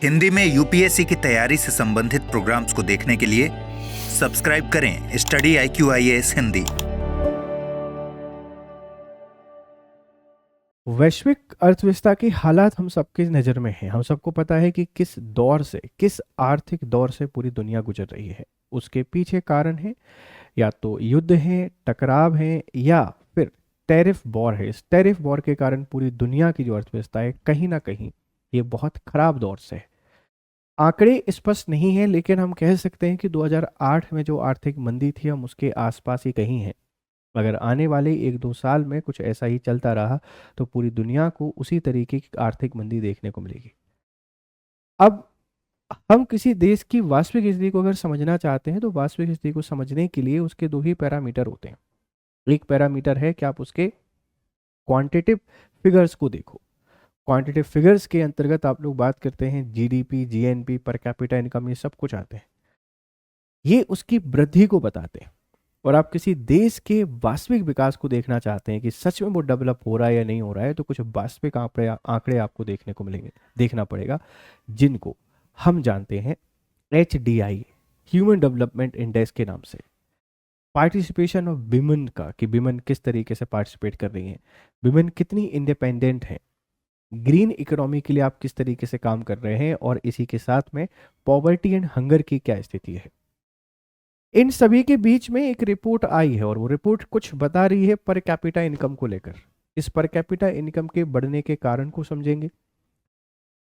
हिंदी में यूपीएससी की तैयारी से संबंधित प्रोग्राम्स को देखने के लिए सब्सक्राइब करें स्टडी IQ-IAS हिंदी। वैश्विक अर्थव्यवस्था की हालात हम सबकी नज़र में हैं। हम सबको पता है कि किस आर्थिक दौर से पूरी दुनिया गुजर रही है। उसके पीछे कारण है या तो युद्ध है, टकराव है, या फिर टैरिफ वॉर है। इस टैरिफ वॉर के कारण पूरी दुनिया की जो अर्थव्यवस्था है कहीं ना कहीं ये बहुत खराब दौर से है। आंकड़े स्पष्ट नहीं है, लेकिन हम कह सकते हैं कि 2008 में जो आर्थिक मंदी थी हम उसके आसपास ही कहीं हैं। अगर आने वाले 1-2 साल में कुछ ऐसा ही चलता रहा तो पूरी दुनिया को उसी तरीके की आर्थिक मंदी देखने को मिलेगी। अब हम किसी देश की वास्तविक स्थिति को अगर समझना चाहते हैं तो वास्तविक स्थिति को समझने के लिए उसके दो ही पैरामीटर होते हैं। एक पैरामीटर है कि आप उसके क्वांटिटेटिव फिगर्स को देखो। क्वांटिटेटिव फिगर्स के अंतर्गत आप लोग बात करते हैं GDP, GNP, per capita income, ये सब कुछ आते हैं। ये उसकी वृद्धि को बताते हैं। और आप किसी देश के वास्तविक विकास को देखना चाहते हैं कि सच में वो डेवलप हो रहा है या नहीं हो रहा है, तो कुछ वास्तविक आंकड़े आपको देखने को मिलेंगे, देखना पड़ेगा, जिनको हम जानते हैं HDI, ह्यूमन डेवलपमेंट इंडेक्स के नाम से। पार्टिसिपेशन ऑफ विमेन का, कि विमेन किस तरीके से पार्टिसिपेट कर रही हैं, विमेन कितनी इंडिपेंडेंट हैं, ग्रीन इकोनॉमी के लिए आप किस तरीके से काम कर रहे हैं, और इसी के साथ में पॉवर्टी एंड हंगर की क्या स्थिति है। इन सभी के बीच में एक रिपोर्ट आई है और वो रिपोर्ट कुछ बता रही है पर कैपिटा इनकम को लेकर। इस पर कैपिटा इनकम के बढ़ने के कारण को समझेंगे,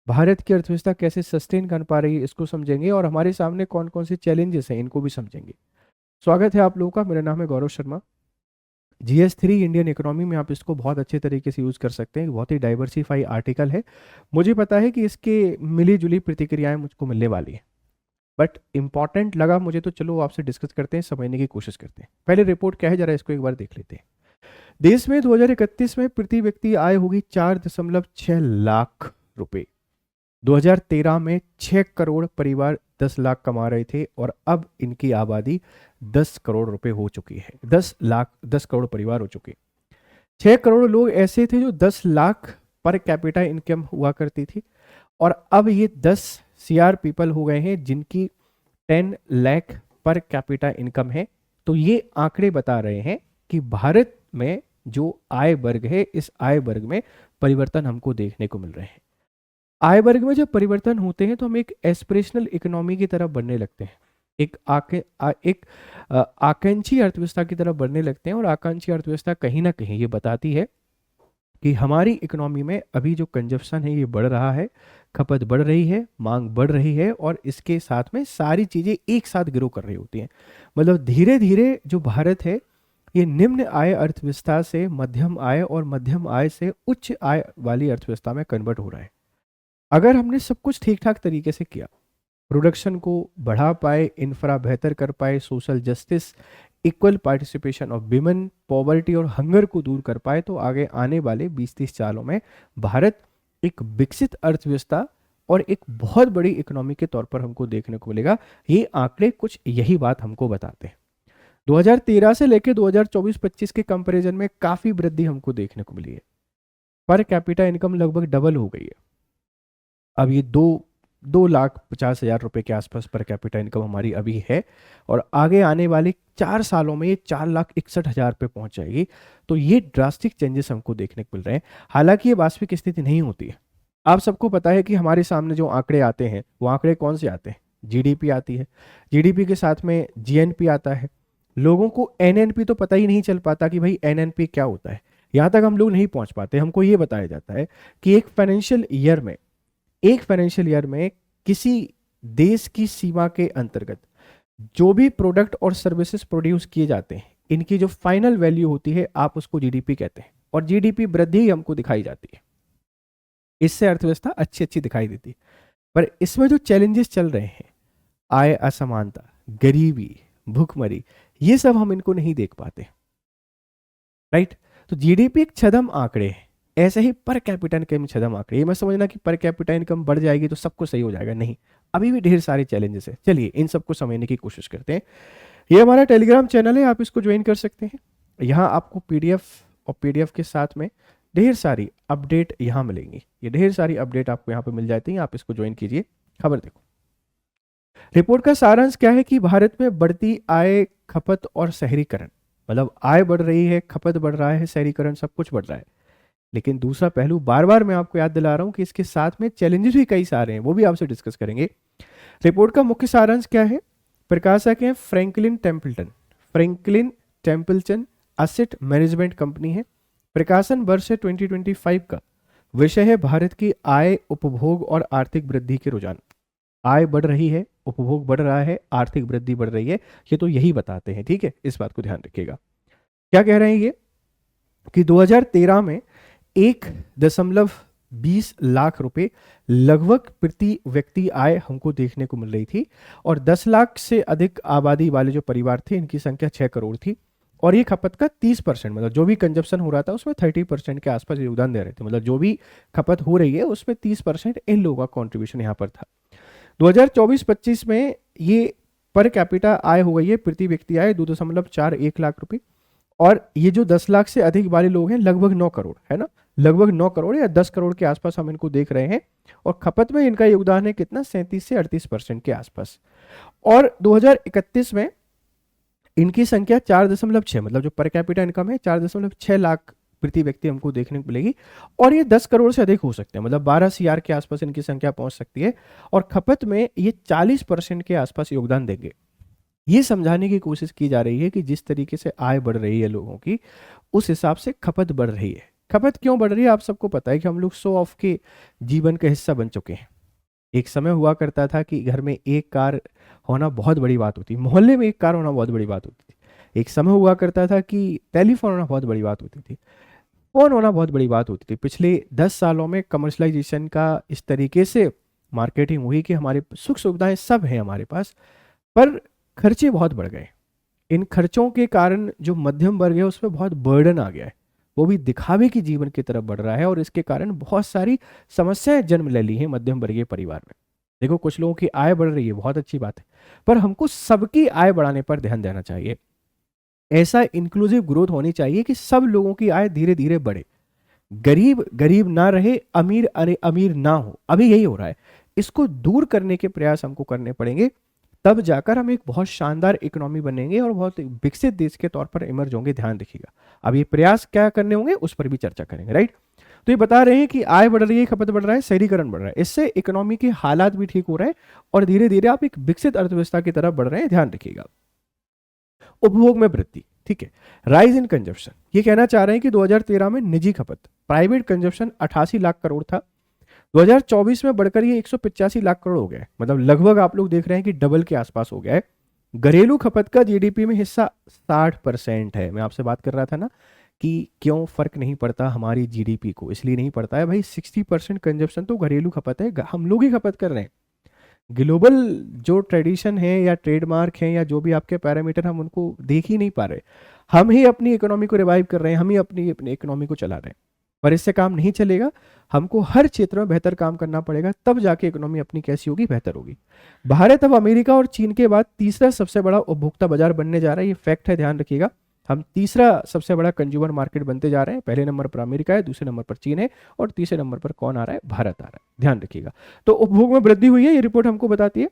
भारत की अर्थव्यवस्था कैसे सस्टेन कर पा रही है इसको समझेंगे, और हमारे सामने कौन कौन से चैलेंजेस हैं इनको भी समझेंगे। स्वागत है आप लोगों का, मेरा नाम है Gaurav Sharma. GS3 Indian economy में आप इसको बहुत अच्छे तरीके से यूज़ कर सकते हैं। बहुत ही डाइवर्सिफाई आर्टिकल है। मुझे पता है कि इसके मिली जुली प्रतिक्रियाएं मुझको मिलने वाली हैं, बट इंपॉर्टेंट लगा मुझे, तो चलो आपसे डिस्कस करते हैं, समझने की कोशिश करते हैं। पहले रिपोर्ट क्या है जरा इसको एक बार देख लेते हैं। देश में 2031 में प्रति व्यक्ति आय होगी 4.6 लाख रुपए। 2013 में 6 करोड़ परिवार 10 लाख कमा रहे थे, और अब इनकी आबादी 10 करोड़ रुपए हो चुकी है। 10 करोड़ परिवार हो चुके। 6 करोड़ लोग ऐसे थे जो 10 लाख पर कैपिटा इनकम हुआ करती थी, और अब ये 10 CR पीपल हो गए हैं जिनकी 10 लाख पर कैपिटा इनकम है। तो ये आंकड़े बता रहे हैं कि भारत में जो आय वर्ग है, इस आय वर्ग में परिवर्तन हमको देखने को मिल रहे हैं। आय वर्ग में जब परिवर्तन होते हैं तो हम एक एस्पिरेशनल इकोनॉमी की तरफ बढ़ने लगते हैं, एक आकांक्षी अर्थव्यवस्था की तरफ बढ़ने लगते हैं। और आकांक्षी अर्थव्यवस्था कहीं ना कहीं ये बताती है कि हमारी इकोनॉमी में अभी जो कंजप्शन है ये बढ़ रहा है, खपत बढ़ रही है, मांग बढ़ रही है, और इसके साथ में सारी चीज़ें एक साथ ग्रो कर रही होती हैं। मतलब धीरे धीरे जो भारत है ये निम्न आय अर्थव्यवस्था से मध्यम आय, और मध्यम आय से उच्च आय वाली अर्थव्यवस्था में कन्वर्ट हो रहा है। अगर हमने सब कुछ ठीक ठाक तरीके से किया, प्रोडक्शन को बढ़ा पाए, इंफ्रा बेहतर कर पाए, social justice, equal participation of women, poverty और हंगर को दूर कर पाए, तो आगे आने वाले 20-30 सालों में भारत एक विकसित अर्थव्यवस्था और एक बहुत बड़ी इकोनॉमी के तौर पर हमको देखने को मिलेगा। ये आंकड़े कुछ यही बात हमको बताते हैं। 2013 से लेकर 2024-25 के कंपैरिजन में काफी वृद्धि हमको देखने को मिली है। पर कैपिटा इनकम लगभग डबल हो गई है। अब ये 2,50,000 रुपए के आसपास पर कैपिटा इनकम हमारी अभी है, और आगे आने वाले 4 सालों में ये 4,61,000 पे पहुंच जाएगी। तो ये ड्रास्टिक चेंजेस हमको देखने को मिल रहे हैं। हालांकि ये वास्तविक स्थिति नहीं होती है। आप सबको पता है कि हमारे सामने जो आंकड़े आते हैं वो आंकड़े कौन से आते हैं? GDP आती है, GDP के साथ में GNP आता है। लोगों को NNP तो पता ही नहीं चल पाता कि भाई NNP क्या होता है, यहाँ तक हम लोग नहीं पहुंच पाते। हमको ये बताया जाता है कि एक फाइनेंशियल ईयर में किसी देश की सीमा के अंतर्गत जो भी प्रोडक्ट और सर्विसेज प्रोड्यूस किए जाते हैं, इनकी जो फाइनल वैल्यू होती है आप उसको GDP कहते हैं, और GDP वृद्धि हमको दिखाई जाती है। इससे अर्थव्यवस्था अच्छी दिखाई देती है। पर इसमें जो चैलेंजेस चल रहे हैं, आय असमानता, गरीबी, भूखमरी, ये सब हम इनको नहीं देख पाते, राइट। तो GDP एक छदम आंकड़े है, ऐसे ही पर कैपिटा इनकम छदम आंकड़े। ये मत समझना कि पर कैपिटा इनकम बढ़ जाएगी तो सब कुछ सही हो जाएगा, नहीं, अभी भी ढेर सारे चैलेंजेस है। चलिए इन सबको समझने की कोशिश करते हैं। ये हमारा टेलीग्राम चैनल है, आप इसको ज्वाइन कर सकते हैं। यहाँ आपको PDF और PDF के साथ में ढेर सारी अपडेट यहाँ मिलेंगी। ये ढेर सारी अपडेट आपको यहाँ पे मिल जाती हैं, आप इसको ज्वाइन कीजिए। खबर देखो। रिपोर्ट का सारांश क्या है कि भारत में बढ़ती आय, खपत और शहरीकरण, मतलब आय बढ़ रही है, खपत बढ़ रहा है, शहरीकरण, सब कुछ बढ़ रहा है। लेकिन दूसरा पहलू बार बार मैं आपको याद दिला रहा हूं कि इसके साथ में चैलेंजेस भी कई सारे हैं, वो भी आपसे डिस्कस करेंगे। रिपोर्ट का मुख्य सारांश क्या है? प्रकाशक है Franklin Templeton. Franklin Templeton asset management company है। प्रकाशन वर्ष है 2025 का। विषय है भारत की आय, उपभोग और आर्थिक वृद्धि के रुझान। आय बढ़ रही है, उपभोग बढ़ रहा है, आर्थिक वृद्धि बढ़ रही है, ये तो यही बताते हैं, ठीक है, इस बात को ध्यान रखिएगा। क्या कह रहे हैं ये कि 2013 में 1.20 लाख रुपए लगभग प्रति व्यक्ति आय हमको देखने को मिल रही थी, और 10 लाख से अधिक आबादी वाले जो परिवार थे इनकी संख्या 6 करोड़ थी, और ये खपत का 30%, मतलब जो भी कंजप्शन हो रहा था उसमें 30% के आसपास योगदान दे रहे थे, मतलब जो भी खपत हो रही है उसमें 30% इन लोगों का कॉन्ट्रीब्यूशन यहाँ पर था। 2024-25 में ये पर कैपिटा आय हो गई है, प्रति व्यक्ति आय 2.41 लाख रुपए, और ये जो 10 लाख से अधिक वाले लोग हैं लगभग 9 करोड़ है ना, लगभग 9 करोड़ या 10 करोड़ के आसपास हम इनको देख रहे हैं, और खपत में इनका योगदान है कितना, 37 से 38% के आसपास। और 2031 में इनकी संख्या 4.6, मतलब जो पर कैपिटा इनकम है 4.6 लाख प्रति व्यक्ति हमको देखने को मिलेगी, और ये 10 करोड़ से अधिक हो सकते हैं, मतलब 12 CR के आसपास इनकी संख्या पहुंच सकती है, और खपत में ये 40% के आसपास योगदान देंगे। ये समझाने की कोशिश की जा रही है कि जिस तरीके से आय बढ़ रही है लोगों की, उस हिसाब से खपत बढ़ रही है। खपत क्यों बढ़ रही है? आप सबको पता है कि हम लोग शो ऑफ के जीवन का हिस्सा बन चुके हैं। एक समय हुआ करता था कि घर में एक कार होना बहुत बड़ी बात होती, मोहल्ले में एक कार होना बहुत बड़ी बात होती थी। एक समय हुआ करता था कि टेलीफोन होना बहुत बड़ी बात होती थी, फोन होना बहुत बड़ी बात होती थी। पिछले 10 सालों में कमर्शलाइजेशन का इस तरीके से मार्केटिंग हुई कि हमारे सुख सुविधाएं सब हैं हमारे पास, पर खर्चे बहुत बढ़ गए। इन खर्चों के कारण जो मध्यम वर्ग है उस पर बहुत बर्डन आ गया है, वो भी दिखावे की जीवन की तरफ बढ़ रहा है, और इसके कारण बहुत सारी समस्याएं जन्म ले ली हैं मध्यम वर्गीय परिवार में। देखो, कुछ लोगों की आय बढ़ रही है, बहुत अच्छी बात है, पर हमको सबकी आय बढ़ाने पर ध्यान देना चाहिए। ऐसा इंक्लूसिव ग्रोथ होनी चाहिए कि सब लोगों की आय धीरे धीरे बढ़े, गरीब गरीब ना रहे, अमीर अरे अमीर ना हो। अभी यही हो रहा है, इसको दूर करने के प्रयास हमको करने पड़ेंगे, तब जाकर हम एक बहुत शानदार इकोनॉमी बनेंगे और बहुत विकसित देश के तौर पर इमर्ज होंगे। ध्यान रखिएगा, अब ये प्रयास क्या करने होंगे उस पर भी चर्चा करेंगे, राइट। तो ये बता रहे हैं कि आय बढ़ रही है, खपत बढ़ रहा है, शहरीकरण बढ़ रहा है, इससे इकोनॉमी के हालात भी ठीक हो रहे हैं, और धीरे धीरे आप एक विकसित अर्थव्यवस्था की तरफ बढ़ रहे हैं। ध्यान रखिएगा, उपभोग में वृद्धि, ठीक है, राइज इन कंजप्शन। ये कहना चाह रहे हैं कि 2013 में निजी खपत, प्राइवेट कंजप्शन 88 लाख करोड़ था, 2024 में बढ़कर ये 185 लाख करोड़ हो गया, मतलब लगभग आप लोग देख रहे हैं कि डबल के आसपास हो गया है। घरेलू खपत का जीडीपी में हिस्सा 60% है। मैं आपसे बात कर रहा था ना कि क्यों फर्क नहीं पड़ता हमारी जीडीपी को, इसलिए नहीं पड़ता है भाई, 60% कंजप्शन तो घरेलू खपत है, हम लोग ही खपत कर रहे हैं। ग्लोबल जो ट्रेडिशन है या ट्रेडमार्क है या जो भी आपके पैरामीटर, हम उनको देख ही नहीं पा रहे। हम ही अपनी इकोनॉमी को रिवाइव कर रहे हैं, हम ही अपनी इकोनॉमी को चला रहे हैं, पर इससे काम नहीं चलेगा। हमको हर क्षेत्र में बेहतर काम करना पड़ेगा, तब जाके इकोनॉमी अपनी कैसी होगी, बेहतर होगी। भारत अब अमेरिका और चीन के बाद तीसरा सबसे बड़ा उपभोक्ता बाजार बनने जा रहा है, ये फैक्ट है, ध्यान रखिएगा। हम तीसरा सबसे बड़ा कंज्यूमर मार्केट बनते जा रहे हैं। पहले नंबर पर अमेरिका है, दूसरे नंबर पर चीन है, और तीसरे नंबर पर कौन आ रहा है, भारत आ रहा है। ध्यान रखिएगा, तो उपभोग में वृद्धि हुई है, ये रिपोर्ट हमको बताती है।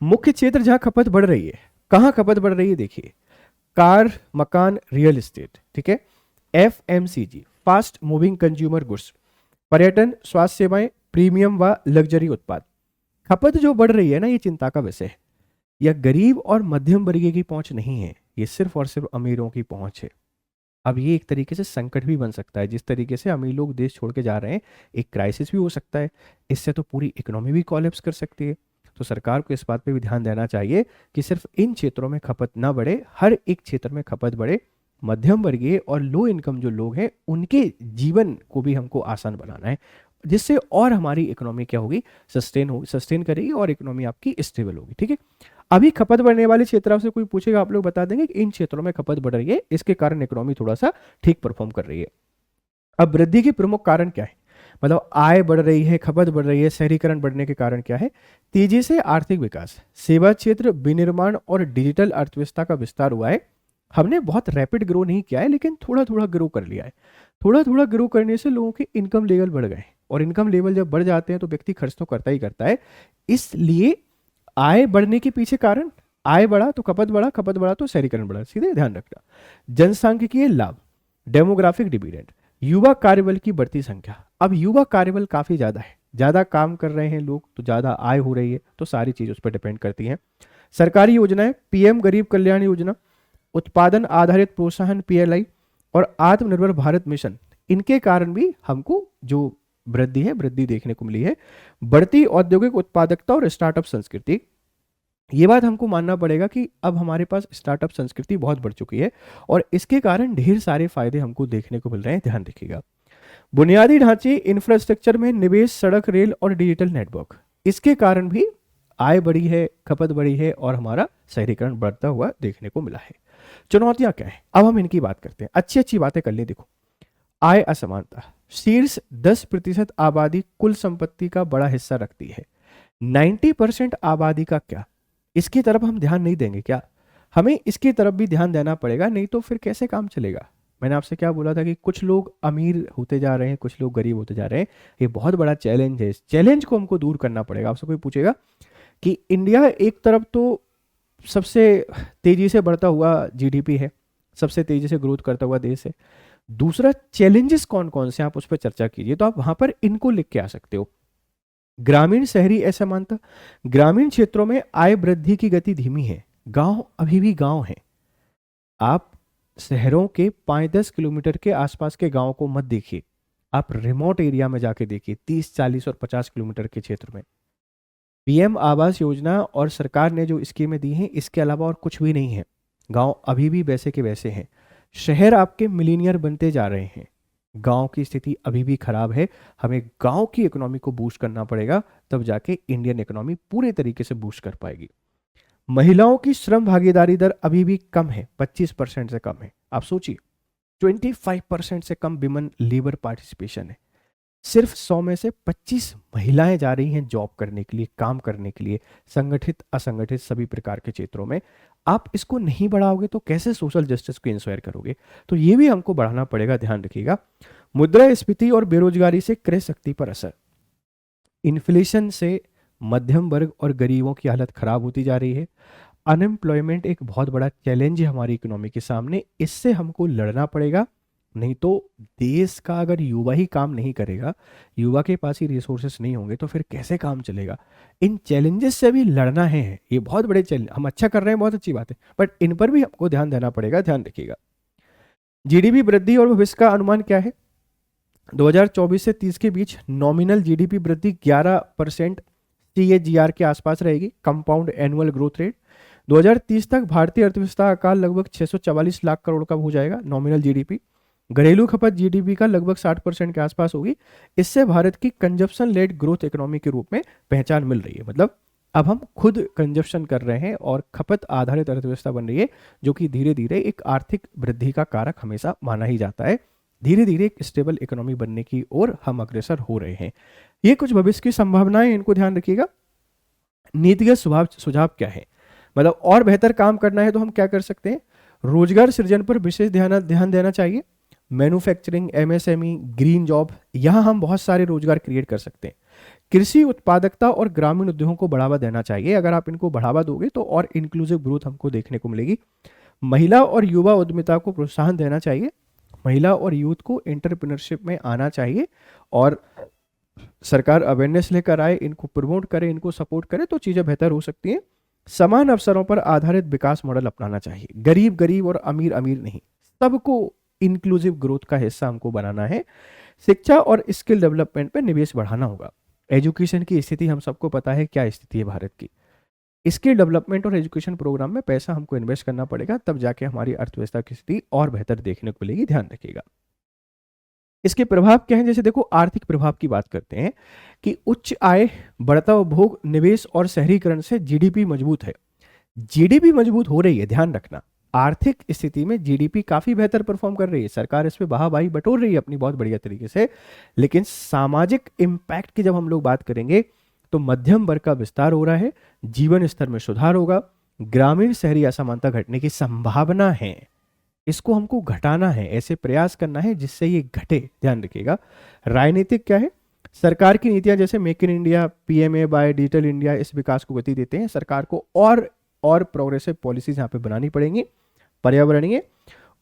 मुख्य क्षेत्र जहां खपत बढ़ रही है, कहां खपत बढ़ रही है, देखिए, कार, मकान, रियल एस्टेट, ठीक है, FMCG, fast moving consumer goods, पर्यटन, स्वास्थ्य सेवाएं, प्रीमियम व लग्जरी उत्पाद। खपत जो बढ़ रही है ना, ये चिंता का विषय है। यह गरीब और मध्यम वर्गीय की पहुंच नहीं है, ये सिर्फ और सिर्फ अमीरों की पहुंच है। अब ये एक तरीके से संकट भी बन सकता है, जिस तरीके से अमीर लोग देश छोड़ के जा रहे हैं, एक क्राइसिस भी हो सकता है। इससे तो पूरी इकोनॉमी भी कोलैप्स कर सकती है। तो सरकार को इस बात पे भी ध्यान देना चाहिए कि सिर्फ इन क्षेत्रों में खपत ना बढ़े, हर एक क्षेत्र में खपत बढ़े। मध्यम वर्गीय और लो इनकम जो लोग हैं, उनके जीवन को भी हमको आसान बनाना है, जिससे और हमारी इकोनॉमी क्या होगी, सस्टेन करेगी, और इकोनॉमी आपकी स्टेबल होगी, ठीक है। अभी खपत बढ़ने वाले क्षेत्रों से कोई पूछेगा, आप लोग बता देंगे कि इन क्षेत्रों में खपत बढ़ रही है, इसके कारण इकोनॉमी थोड़ा सा ठीक परफॉर्म कर रही है। अब वृद्धि के प्रमुख कारण क्या है, मतलब आय बढ़ रही है, खपत बढ़ रही है, शहरीकरण बढ़ने के कारण क्या है, तेजी से आर्थिक विकास, सेवा क्षेत्र, विनिर्माण और डिजिटल अर्थव्यवस्था का विस्तार हुआ है। हमने बहुत रैपिड ग्रो नहीं किया है, लेकिन थोड़ा थोड़ा ग्रो कर लिया है। थोड़ा थोड़ा ग्रो करने से लोगों के इनकम लेवल बढ़ गए, और इनकम लेवल जब बढ़ जाते हैं तो व्यक्ति खर्च तो करता ही करता है। इसलिए आय बढ़ने के पीछे कारण, आय बढ़ा तो खपत बढ़ा, खपत बढ़ा तो शहरीकरण बढ़ा, सीधे ध्यान रखना। जनसांख्यिकीय लाभ, डेमोग्राफिक डिविडेंड, युवा कार्यबल की बढ़ती संख्या। अब युवा कार्यबल काफी ज्यादा है, ज्यादा काम कर रहे हैं लोग तो ज्यादा आय हो रही है, तो सारी चीज उस पर डिपेंड करती हैं। सरकारी योजनाएं, पीएम गरीब कल्याण योजना, उत्पादन आधारित प्रोत्साहन पीएलआई और आत्मनिर्भर भारत मिशन, इनके कारण भी हमको जो वृद्धि है, वृद्धि देखने को मिली है। बढ़ती औद्योगिक उत्पादकता और स्टार्टअप संस्कृति, ये बात हमको मानना पड़ेगा कि अब हमारे पास स्टार्टअप संस्कृति बहुत बढ़ चुकी है और इसके कारण ढेर सारे फायदे हमको देखने को मिल रहे हैं, ध्यान रखिएगा। बुनियादी ढांचे इंफ्रास्ट्रक्चर में निवेश, सड़क, रेल और डिजिटल नेटवर्क, इसके कारण भी आय बढ़ी है, खपत बढ़ी है और हमारा शहरीकरण बढ़ता हुआ देखने को मिला है। चुनौतियां क्या है, अब हम इनकी बात करते हैं। अच्छी अच्छी बातें कर लें। देखो, आय असमानता, शीर्ष 10% आबादी कुल संपत्ति का बड़ा हिस्सा रखती है। 90% आबादी का क्या, इसकी तरफ हम ध्यान नहीं देंगे क्या? हमें इसकी तरफ भी ध्यान देना पड़ेगा, नहीं तो फिर कैसे काम चलेगा। मैंने आपसे क्या बोला था कि कुछ लोग अमीर होते जा रहे हैं, कुछ लोग गरीब होते जा रहे हैं। ये बहुत बड़ा चैलेंज है, इस चैलेंज को हमको दूर करना पड़ेगा। आपसे कोई पूछेगा कि इंडिया एक तरफ तो सबसे तेजी से बढ़ता हुआ जीडीपी है, सबसे तेजी से ग्रोथ करता हुआ देश है, दूसरा चैलेंजेस कौन कौन से, आप उस पर चर्चा कीजिए। तो आप वहां पर इनको लिख के आ सकते हो। ग्रामीण शहरी असमानता, ग्रामीण क्षेत्रों में आय वृद्धि की गति धीमी है, गांव अभी भी गांव है। आप शहरों के 5-10 किलोमीटर के आसपास के गांव को मत देखिए, आप रिमोट एरिया में जाके देखिए, 30, 40 और 50 किलोमीटर के क्षेत्र में। पीएम आवास योजना और सरकार ने जो स्कीमें दी हैं, इसके अलावा और कुछ भी नहीं है। गांव अभी भी वैसे के वैसे हैं। शहर आपके मिलीनियर बनते जा रहे हैं, गांव की स्थिति अभी भी खराब है। हमें गांव की इकोनॉमी को बूस्ट करना पड़ेगा, तब जाके इंडियन इकोनॉमी पूरे तरीके से बूस्ट कर पाएगी। महिलाओं की श्रम भागीदारी दर अभी भी कम है, 25% से कम है। आप सोचिए, 25% से कम विमेन लेबर पार्टिसिपेशन है। सिर्फ 100 में से 25 महिलाएं जा रही हैं जॉब करने के लिए, काम करने के लिए, संगठित असंगठित सभी प्रकार के क्षेत्रों में। आप इसको नहीं बढ़ाओगे तो कैसे सोशल जस्टिस को इंश्योर करोगे? तो ये भी हमको बढ़ाना पड़ेगा, ध्यान रखिएगा। मुद्रास्फीति और बेरोजगारी से क्रय शक्ति पर असर, इन्फ्लेशन से मध्यम वर्ग और गरीबों की हालत खराब होती जा रही है। अनएम्प्लॉयमेंट एक बहुत बड़ा चैलेंज है हमारी इकोनॉमी के सामने, इससे हमको लड़ना पड़ेगा। नहीं तो देश का अगर युवा ही काम नहीं करेगा, युवा के पास ही रिसोर्सेस नहीं होंगे, तो फिर कैसे काम चलेगा? इन चैलेंजेस से भी लड़ना है, ये बहुत बड़े चैलेंज। हम अच्छा कर रहे हैं, बहुत अच्छी बात है, बट इन पर भी हमको ध्यान देना पड़ेगा, ध्यान रखिएगा। जीडीपी वृद्धि और भविष्य का अनुमान क्या है? 2024 से 30 के बीच नॉमिनल जीडीपी वृद्धि 11% CAGR के आसपास रहेगी, कंपाउंड एनुअल ग्रोथ रेट। 2030 तक भारतीय अर्थव्यवस्था का आकार लगभग 644 लाख करोड़ का हो जाएगा नॉमिनल जीडीपी। घरेलू खपत जीडीपी का लगभग 60% के आसपास होगी। इससे भारत की कंजप्शन लेड ग्रोथ इकोनॉमी के रूप में पहचान मिल रही है। मतलब अब हम खुद कंजप्शन कर रहे हैं और खपत आधारित अर्थव्यवस्था बन रही है, जो कि धीरे धीरे एक आर्थिक वृद्धि का कारक हमेशा माना ही जाता है। धीरे धीरे एक स्टेबल इकोनॉमी बनने की ओर हम अग्रसर हो रहे हैं। ये कुछ भविष्य की संभावनाएं, इनको ध्यान रखिएगा। नीतिगत सुझाव क्या है? मतलब और बेहतर काम करना है तो हम क्या कर सकते हैं? रोजगार सृजन पर विशेष ध्यान देना चाहिए। मैन्युफैक्चरिंग, MSME, ग्रीन जॉब, यहाँ हम बहुत सारे रोजगार क्रिएट कर सकते हैं। कृषि उत्पादकता और ग्रामीण उद्योगों को बढ़ावा देना चाहिए। अगर आप इनको बढ़ावा दोगे तो और इंक्लूसिव ग्रोथ हमको देखने को मिलेगी। महिला और युवा उद्यमिता को प्रोत्साहन देना चाहिए। महिला और यूथ को एंटरप्रेन्योरशिप में आना चाहिए और सरकार अवेयरनेस लेकर आए, इनको प्रमोट करे, इनको सपोर्ट करे, तो चीजें बेहतर हो सकती हैं। समान अवसरों पर आधारित विकास मॉडल अपनाना चाहिए। गरीब गरीब और अमीर अमीर नहीं, सबको इंक्लूसिव ग्रोथ का हिस्सा हमको बनाना है। शिक्षा और स्किल डेवलपमेंट पे निवेश बढ़ाना होगा। एजुकेशन की स्थिति हम सबको पता है क्या स्थिति है भारत की। स्किल डेवलपमेंट और एजुकेशन प्रोग्राम में पैसा हमको इन्वेस्ट करना पड़ेगा, तब जाके हमारी अर्थव्यवस्था की स्थिति और बेहतर देखने को मिलेगी, ध्यान रखिएगा। इसके प्रभाव क्या है? जैसे देखो, आर्थिक प्रभाव की बात करते हैं कि उच्च आय, बढ़ता उपभोग, निवेश और शहरीकरण से जीडीपी मजबूत है। जीडीपी मजबूत हो रही है, ध्यान रखना। आर्थिक स्थिति में जीडीपी काफी बेहतर परफॉर्म कर रही है, सरकार इस पे वाहवाही बटोर रही है अपनी बहुत बढ़िया तरीके से। लेकिन सामाजिक इंपैक्ट की जब हम लोग बात करेंगे तो मध्यम वर्ग का विस्तार हो रहा है, जीवन स्तर में सुधार होगा, ग्रामीण शहरी असमानता घटने की संभावना है। इसको हमको घटाना है, ऐसे प्रयास करना है जिससे ये घटे, ध्यान रखिएगा। राजनीतिक क्या है? सरकार की नीतियां जैसे make in India, PMAY digital India इस विकास को गति देते हैं। सरकार को और प्रोग्रेसिव पॉलिसीज यहाँ पे बनानी पड़ेंगी। पर्यावरणीय,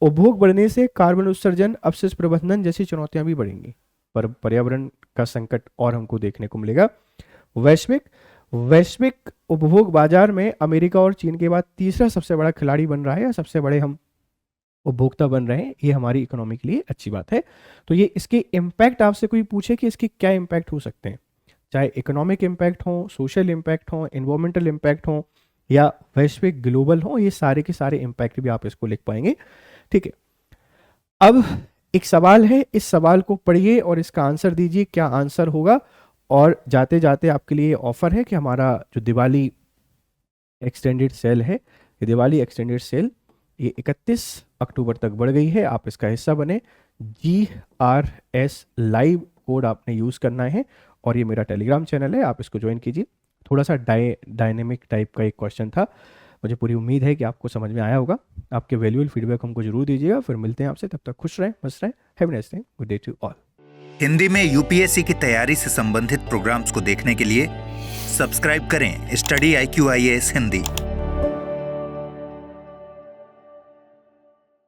उपभोग बढ़ने से कार्बन उत्सर्जन, अपशिष्ट प्रबंधन जैसी चुनौतियां भी बढ़ेंगी, पर पर्यावरण का संकट और हमको देखने को मिलेगा। वैश्विक उपभोग बाजार में अमेरिका और चीन के बाद तीसरा सबसे बड़ा खिलाड़ी बन रहा है, या सबसे बड़े हम उपभोक्ता बन रहे हैं। ये हमारी इकोनॉमी के लिए अच्छी बात है। तो ये इसके इम्पैक्ट आपसे कोई पूछे कि इसके क्या इम्पैक्ट हो सकते हैं, चाहे इकोनॉमिक इम्पैक्ट हो, सोशल इम्पैक्ट हो, एनवायरमेंटल इम्पैक्ट हो, या वैश्विक ग्लोबल हो, ये सारे के सारे इम्पैक्ट भी आप इसको लिख पाएंगे। ठीक है, अब एक सवाल है, इस सवाल को पढ़िए और इसका आंसर दीजिए, क्या आंसर होगा। और जाते जाते आपके लिए ऑफर है कि हमारा जो दिवाली एक्सटेंडेड सेल है, ये दिवाली एक्सटेंडेड सेल ये 31 अक्टूबर तक बढ़ गई है। आप इसका हिस्सा बने। GRS लाइव कोड आपने यूज़ करना है, और ये मेरा टेलीग्राम चैनल है, आप इसको ज्वाइन कीजिए। थोड़ा सा डायनेमिक टाइप का एक क्वेश्चन था, मुझे पूरी उम्मीद है कि आपको समझ में आया होगा। आपके वैल्यूएबल फीडबैक हमको जरूर दीजिएगा। फिर मिलते हैं आपसे, तब तक खुश रहें, मस्त रहें। Have a nice day, good day to all. Hindi में यूपीएससी की तैयारी से संबंधित प्रोग्राम्स को देखने के लिए सब्सक्राइब करें स्टडी IQ IAS हिंदी।